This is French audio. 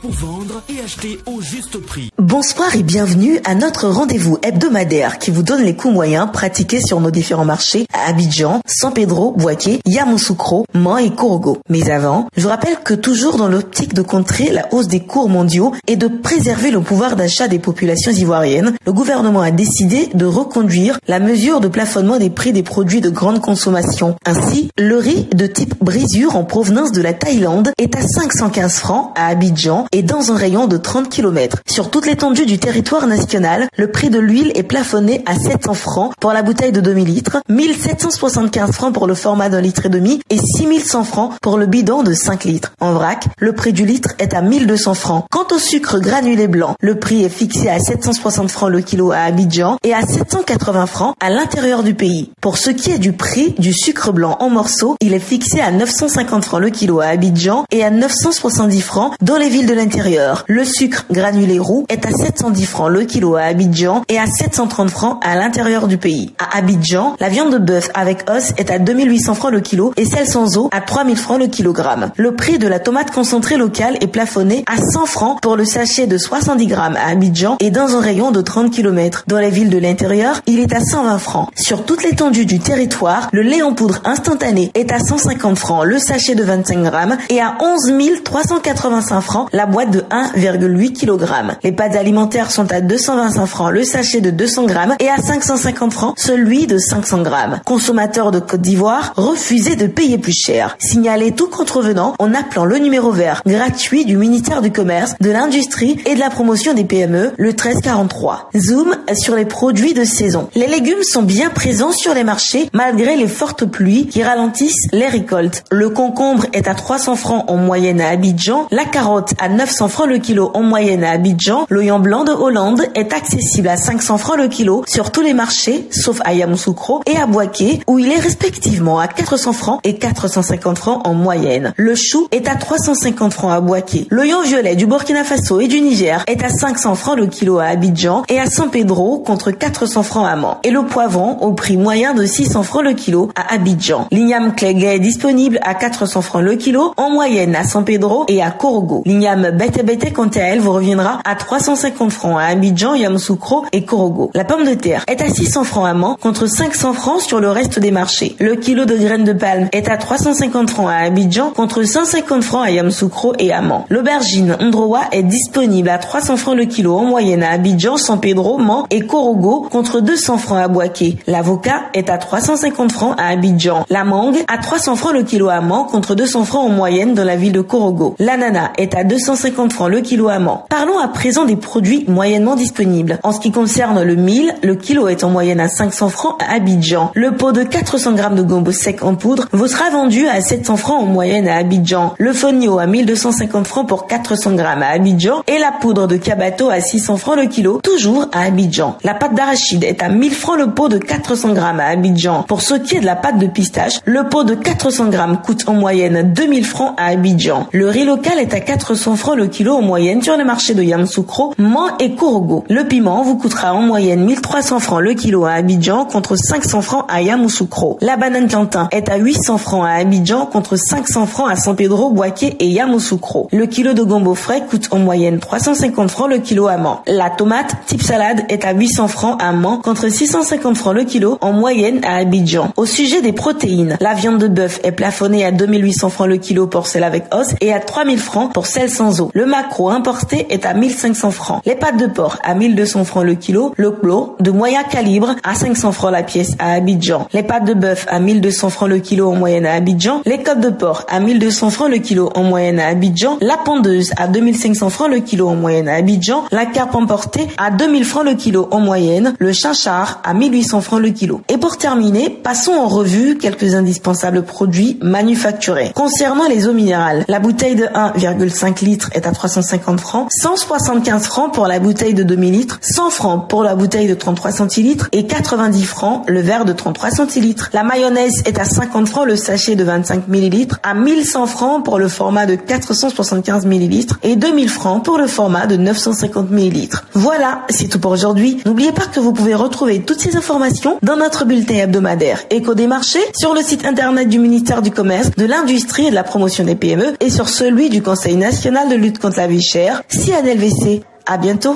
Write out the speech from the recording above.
pour vendre et acheter au juste prix. Bonsoir et bienvenue à notre rendez-vous hebdomadaire qui vous donne les coûts moyens pratiqués sur nos différents marchés à Abidjan, San Pedro, Bouaké, Yamoussoukro, Mans et Korogo. Mais avant, je vous rappelle que toujours dans l'optique de contrer la hausse des cours mondiaux et de préserver le pouvoir d'achat des populations ivoiriennes, le gouvernement a décidé de reconduire la mesure de plafonnement des prix des produits de grande consommation. Ainsi, le riz de type brisure en provenance de la Thaïlande est à 515 francs à Abidjan et dans un rayon de 30 km. Sur toute l'étendue du territoire national, le prix de l'huile est plafonné à 700 francs pour la bouteille de 2000 litres, 1775 francs pour le format d'un litre et demi et 6100 francs pour le bidon de 5 litres. En vrac, le prix du litre est à 1200 francs. Quant au sucre granulé blanc, le prix est fixé à 760 francs le kilo à Abidjan et à 780 francs à l'intérieur du pays. Pour ce qui est du prix du sucre blanc en morceaux, il est fixé à 950 francs le kilo à Abidjan et à 970 francs dans les villes de l'intérieur. Le sucre granulé roux est à 710 francs le kilo à Abidjan et à 730 francs à l'intérieur du pays. À Abidjan, la viande de bœuf avec os est à 2800 francs le kilo et celle sans os à 3000 francs le kilogramme. Le prix de la tomate concentrée locale est plafonné à 100 francs pour le sachet de 70 grammes à Abidjan et dans un rayon de 30 km. Dans les villes de l'intérieur, il est à 120 francs. Sur toute l'étendue du territoire, le lait en poudre instantané est à 150 francs le sachet de 25 grammes et à 11 385 francs la boîte de 1,8 kg. Les pâtes alimentaires sont à 225 francs le sachet de 200 grammes et à 550 francs celui de 500 grammes. Consommateurs de Côte d'Ivoire, refusez de payer plus cher. Signalez tout contrevenant en appelant le numéro vert gratuit du ministère du Commerce, de l'Industrie et de la Promotion des PME, le 1343. Zoom sur les produits de saison. Les légumes sont bien présents sur les marchés malgré les fortes pluies qui ralentissent les récoltes. Le concombre est à 300 francs en moyenne à Abidjan, la carotte à 900 francs le kilo en moyenne à Abidjan, l'oignon blanc de Hollande est accessible à 500 francs le kilo sur tous les marchés sauf à Yamoussoukro et à Bouaké où il est respectivement à 400 francs et 450 francs en moyenne. Le chou est à 350 francs à Bouaké. L'oignon violet du Burkina Faso et du Niger est à 500 francs le kilo à Abidjan et à San Pedro contre 400 francs à Mans. Et le poivron au prix moyen de 600 francs le kilo à Abidjan. L'igname clégué est disponible à 400 francs le kilo en moyenne à San Pedro et à Korogo. L'igname bête quant à elle vous reviendra à 350 francs à Abidjan, Yamoussoukro et Korogo. La pomme de terre est à 600 francs à Mans contre 500 francs sur le reste des marchés. Le kilo de graines de palme est à 350 francs à Abidjan contre 150 francs à Yamoussoukro et à Mans. L'aubergine Ndrowa est disponible à 300 francs le kilo en moyenne à Abidjan, San Pedro, Mans et Korogo contre 200 francs à Bouaké. L'avocat est à 350 francs à Abidjan. La mangue à 300 francs le kilo à Mans contre 200 francs en moyenne dans la ville de Korogo. L'ananas est à 250 francs le kilo à Mans. Parlons à présent des produits moyennement disponibles. En ce qui concerne le mil, le kilo est en moyenne à 500 francs à Abidjan. Le pot de 400 grammes de gombo sec en poudre vous sera vendu à 700 francs en moyenne à Abidjan. Le fonio à 1250 francs pour 400 grammes à Abidjan et la poudre de cabato à 600 francs le kilo, toujours à Abidjan. La pâte d'arachide est à 1000 francs le pot de 400 grammes à Abidjan. Pour ce qui est de la pâte de pistache, le pot de 400 grammes coûte en moyenne 2000 francs à Abidjan. Le riz local est à 400 francs le kilo en moyenne sur les marchés de Yamoussoukro, Mans et Korogo. Le piment vous coûtera en moyenne 1300 francs le kilo à Abidjan contre 500 francs à Yamoussoukro. La banane plantain est à 800 francs à Abidjan contre 500 francs à San Pedro, Bouaké et Yamoussoukro. Le kilo de gombo frais coûte en moyenne 350 francs le kilo à Mans. La tomate type salade est à 800 francs à Mans contre 650 francs le kilo en moyenne à Abidjan. Au sujet des protéines, la viande de bœuf est plafonnée à 2800 francs le kilo pour celle avec os et à 3000 francs pour celle sans os. Le maquereau importé est à 1500 francs. Les pâtes de porc à 1200 francs le kilo. Le clos de moyen calibre à 500 francs la pièce à Abidjan. Les pâtes de bœuf à 1200 francs le kilo en moyenne à Abidjan. Les côtes de porc à 1200 francs le kilo en moyenne à Abidjan. La pondeuse à 2500 francs le kilo en moyenne à Abidjan. La carpe emportée à 2000 francs le kilo en moyenne. Le chinchard à 1800 francs le kilo. Et pour terminer, passons en revue quelques indispensables produits manufacturés. Concernant les eaux minérales, la bouteille de 1,5 litres est à 350 francs, 175 francs pour la bouteille de 2000 litres, 100 francs pour la bouteille de 33 centilitres et 90 francs le verre de 33 centilitres. La mayonnaise est à 50 francs le sachet de 25 millilitres, à 1100 francs pour le format de 475 millilitres et 2000 francs pour le format de 950 millilitres. Voilà, c'est tout pour aujourd'hui. N'oubliez pas que vous pouvez retrouver toutes ces informations dans notre bulletin hebdomadaire Écho des marchés sur le site internet du ministère du Commerce, de l'Industrie et de la Promotion des PME et sur celui du Conseil national nationale de lutte contre la vie chère, CNLVC. À bientôt.